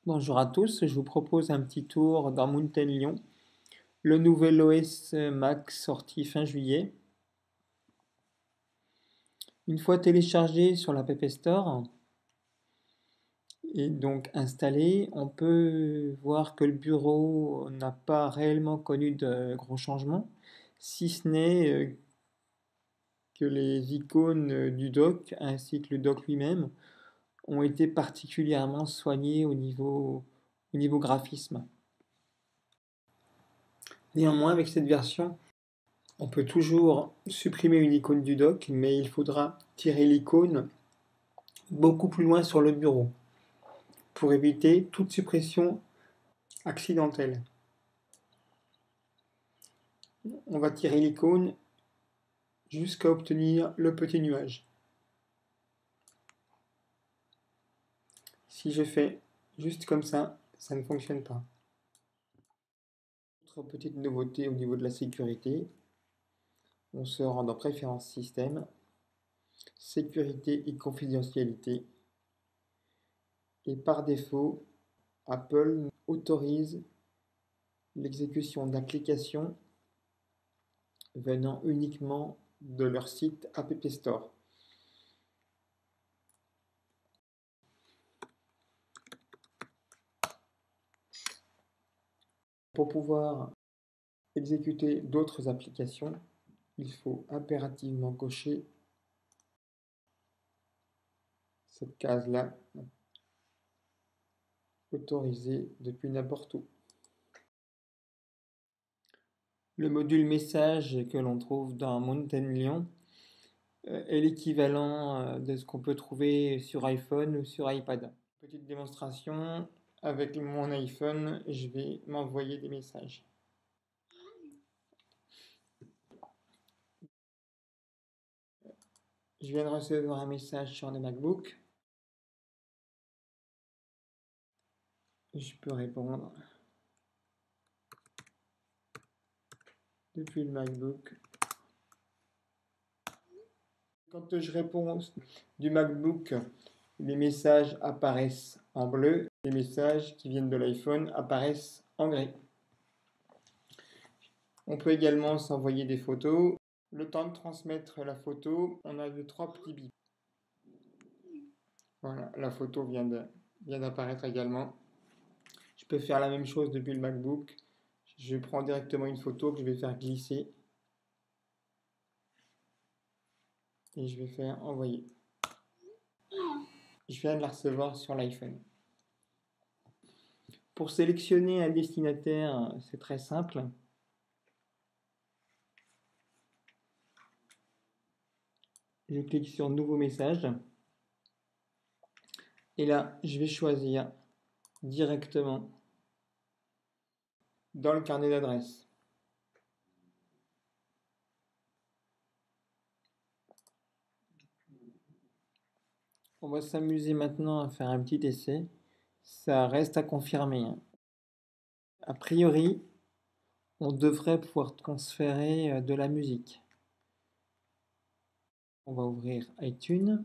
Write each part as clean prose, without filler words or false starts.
Bonjour à tous, je vous propose un petit tour dans Mountain Lion, le nouvel OS Mac sorti fin juillet. Une fois téléchargé sur l'App Store et donc installé, on peut voir que le bureau n'a pas réellement connu de gros changements, si ce n'est que les icônes du dock ainsi que le dock lui-même ont été particulièrement soignés au niveau graphisme. Néanmoins, avec cette version, on peut toujours supprimer une icône du dock, mais il faudra tirer l'icône beaucoup plus loin sur le bureau pour éviter toute suppression accidentelle. On va tirer l'icône jusqu'à obtenir le petit nuage. Si je fais juste comme ça ne fonctionne pas. Autre petite nouveauté au niveau de la sécurité, on se rend dans Préférences système, Sécurité et confidentialité, et par défaut, Apple autorise l'exécution d'applications venant uniquement de leur site App Store. Pour pouvoir exécuter d'autres applications, il faut impérativement cocher cette case-là, autorisé depuis n'importe où. Le module message que l'on trouve dans Mountain Lion est l'équivalent de ce qu'on peut trouver sur iPhone ou sur iPad. Petite démonstration, avec mon iPhone, je vais m'envoyer des messages. Je viens de recevoir un message sur le MacBook. Je peux répondre depuis le MacBook. Quand je réponds du MacBook, les messages apparaissent en bleu. Les messages qui viennent de l'iPhone apparaissent en gris. On peut également s'envoyer des photos. Le temps de transmettre la photo, on a de 3 petits bips. Voilà, la photo vient d'apparaître également. Je peux faire la même chose depuis le MacBook. Je prends directement une photo que je vais faire glisser. Et je vais faire envoyer. Je viens de la recevoir sur l'iPhone. Pour sélectionner un destinataire, c'est très simple. Je clique sur Nouveau message. Et là, je vais choisir directement dans le carnet d'adresse. On va s'amuser maintenant à faire un petit essai. Ça reste à confirmer. A priori, on devrait pouvoir transférer de la musique. On va ouvrir iTunes.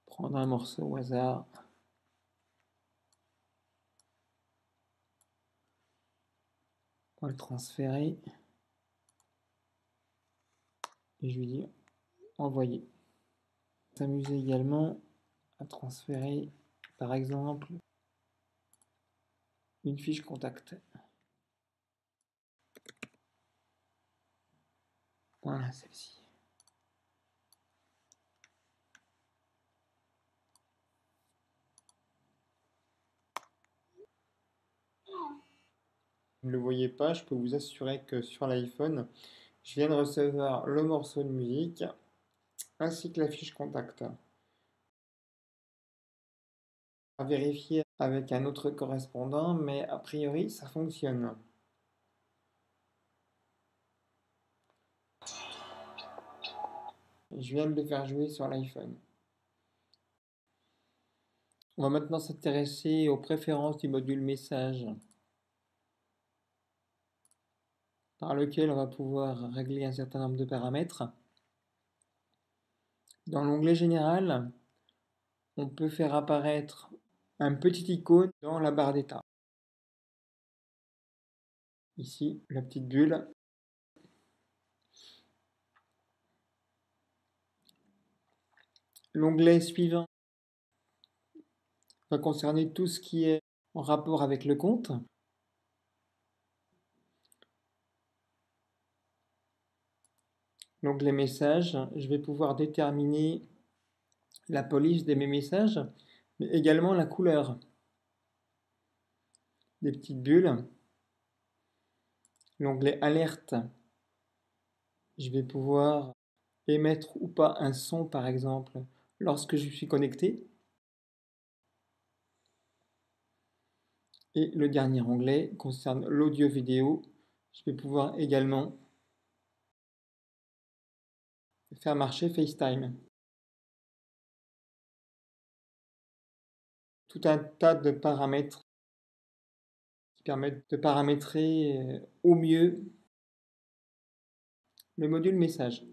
Prendre un morceau au hasard. On va le transférer. Et je lui dis envoyer. S'amuser également à transférer, par exemple, une fiche contact. Voilà, celle-ci. Vous ne le voyez pas, je peux vous assurer que sur l'iPhone, je viens de recevoir le morceau de musique ainsi que la fiche contact. À vérifier avec un autre correspondant, mais a priori ça fonctionne. Je viens de le faire jouer sur l'iPhone. On va maintenant s'intéresser aux préférences du module message, par lequel on va pouvoir régler un certain nombre de paramètres. Dans l'onglet général, on peut faire apparaître un petit icône dans la barre d'état. Ici, la petite bulle. L'onglet suivant va concerner tout ce qui est en rapport avec le compte. L'onglet messages, je vais pouvoir déterminer la police de mes messages, mais également la couleur des petites bulles. L'onglet alerte, je vais pouvoir émettre ou pas un son par exemple lorsque je suis connecté. Et le dernier onglet concerne l'audio-vidéo. Je vais pouvoir également faire marcher FaceTime. Tout un tas de paramètres qui permettent de paramétrer au mieux le module message.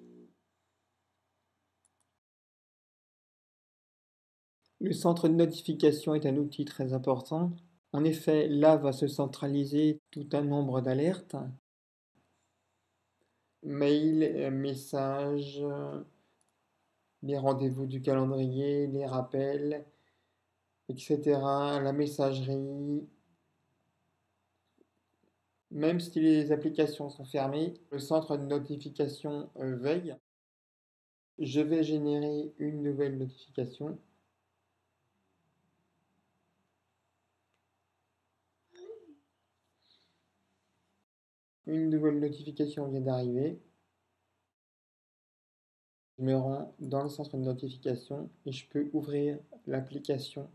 Le centre de notification est un outil très important. En effet, là va se centraliser tout un nombre d'alertes. Mail, messages, les rendez-vous du calendrier, les rappels, etc. La messagerie. Même si les applications sont fermées, le centre de notification veille. Je vais générer une nouvelle notification. Une nouvelle notification vient d'arriver. Je me rends dans le centre de notification et je peux ouvrir l'application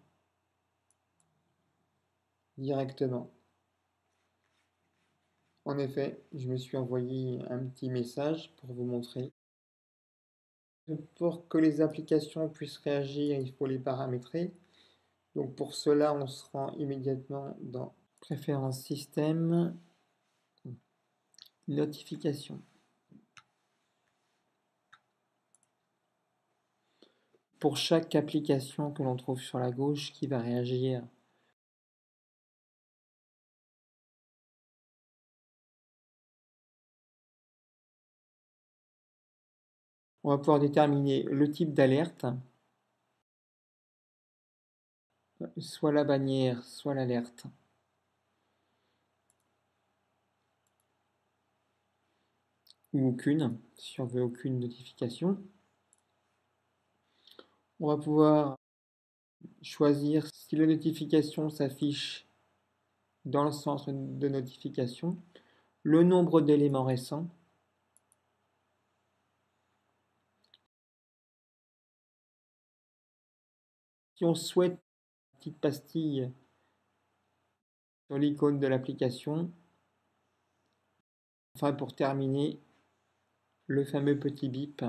directement. En effet, je me suis envoyé un petit message pour vous montrer. Pour que les applications puissent réagir, il faut les paramétrer. Donc pour cela, on se rend immédiatement dans Préférences système, notification. Pour chaque application que l'on trouve sur la gauche qui va réagir, on va pouvoir déterminer le type d'alerte, soit la bannière, soit l'alerte. Ou aucune, si on veut aucune notification. On va pouvoir choisir si la notification s'affiche dans le centre de notification, le nombre d'éléments récents, si on souhaite une petite pastille sur l'icône de l'application, enfin pour terminer, le fameux petit bip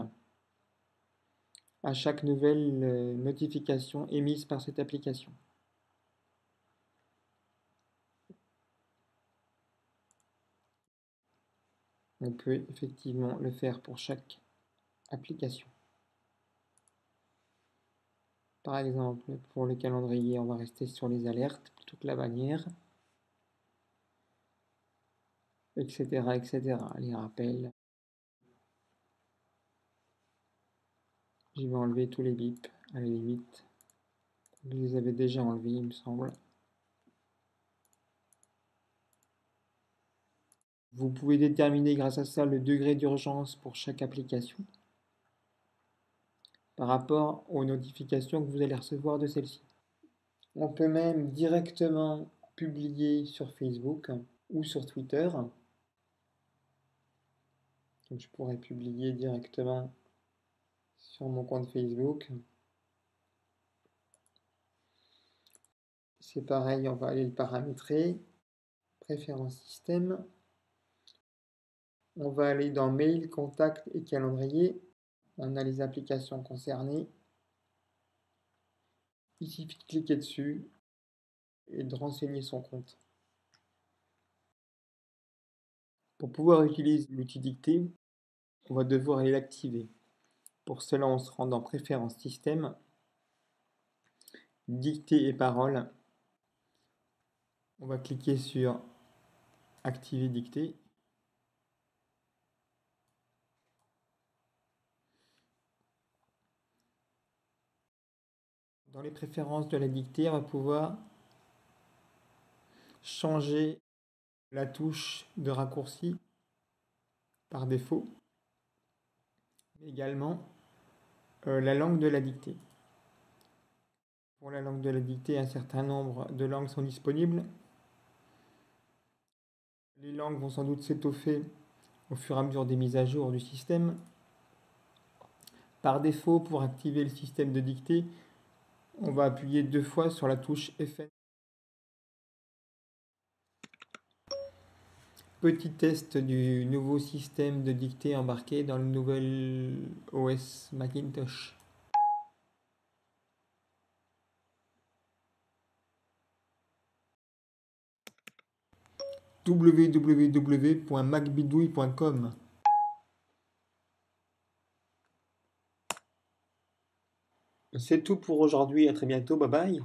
à chaque nouvelle notification émise par cette application. On peut effectivement le faire pour chaque application. Par exemple, pour le calendrier, on va rester sur les alertes plutôt que la bannière, etc., etc. Les rappels. Je vais enlever tous les bips, à la limite. Je les avais déjà enlevés, il me semble. Vous pouvez déterminer grâce à ça le degré d'urgence pour chaque application par rapport aux notifications que vous allez recevoir de celle-ci. On peut même directement publier sur Facebook ou sur Twitter. Donc je pourrais publier directement sur mon compte Facebook. C'est pareil, on va aller le paramétrer. Préférences système. On va aller dans Mail, Contact et Calendrier. On a les applications concernées. Il suffit de cliquer dessus et de renseigner son compte. Pour pouvoir utiliser l'outil dictée, on va devoir aller l'activer. Pour cela, on se rend dans Préférences système, Dictée et paroles. On va cliquer sur Activer dictée. Dans les préférences de la dictée, on va pouvoir changer la touche de raccourci par défaut, mais également la langue de la dictée. Pour la langue de la dictée, un certain nombre de langues sont disponibles. Les langues vont sans doute s'étoffer au fur et à mesure des mises à jour du système. Par défaut, pour activer le système de dictée, on va appuyer 2 fois sur la touche FN. Petit test du nouveau système de dictée embarqué dans le nouvel OS Macintosh. www.macbidouille.com. C'est tout pour aujourd'hui, à très bientôt, bye bye.